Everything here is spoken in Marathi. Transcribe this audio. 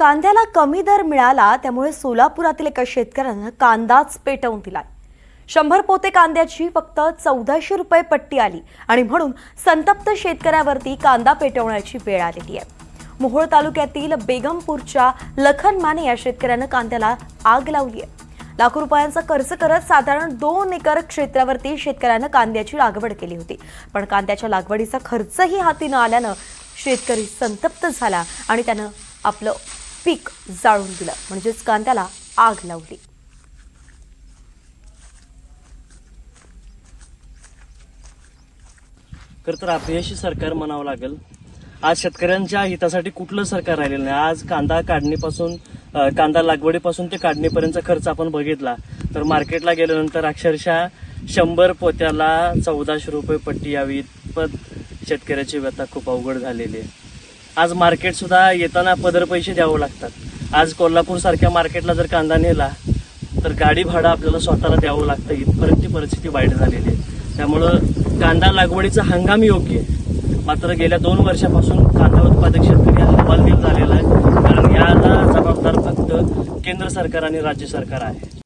कांद्याला कमी दर मिळाला त्यामुळे सोलापुरातील एका शेतकऱ्यानं कांदाच पेटवून दिलाय। 100 पोते कांद्याची फक्त 1400 रुपये पट्टी आली आणि म्हणून संतप्त शेतकऱ्यावरती कांदा पेटवण्याची वेळ आलेली आहे। मोहोळ तालुक्यातील बेगमपूरच्या लखन माने या शेतकऱ्यानं कांद्याला आग लावली आहे। लाखो रुपयांचा खर्च करत साधारण 2 एकर क्षेत्रावरती शेतकऱ्यानं कांद्याची लागवड केली होती, पण कांद्याच्या लागवडीचा खर्चही हाती न आल्यानं शेतकरी संतप्त झाला आणि त्यानं आपलं पीक जाळून दिलं, म्हणजेच कांद्याला आग लावली। तर अपयशी सरकार म्हणावं लागेल। आज शेतकऱ्यांच्या हितासाठी कुठलं सरकार राहिलेलं नाही। आज कांदा काढणीपासून कांदा लागवडीपासून ते काढणीपर्यंतचा खर्च आपण बघितला तर मार्केटला गेल्यानंतर अक्षरशः 100 पोत्याला 1400 रुपये पट्टी यावी इतपत शेतकऱ्याची व्यथा खूप अवघड झालेली आहे। आज मार्केट सुद्धा येताना पदर पैसे द्यावं लागतात। आज कोल्हापूर सारख्या मार्केटला जर कांदा नेला तर गाडी भाडं आपल्याला स्वतःला द्यावं लागतं, इथपर्यंत ती परिस्थिती वाईट झालेली आहे। त्यामुळं कांदा लागवडीचा हंगाम योग्य आहे, मात्र गेल्या 2 वर्षापासून कांदा उत्पादक शेतकरी हवालदिल झालेला आहे, कारण याला जबाबदार फक्त केंद्र सरकार आणि राज्य सरकार आहे।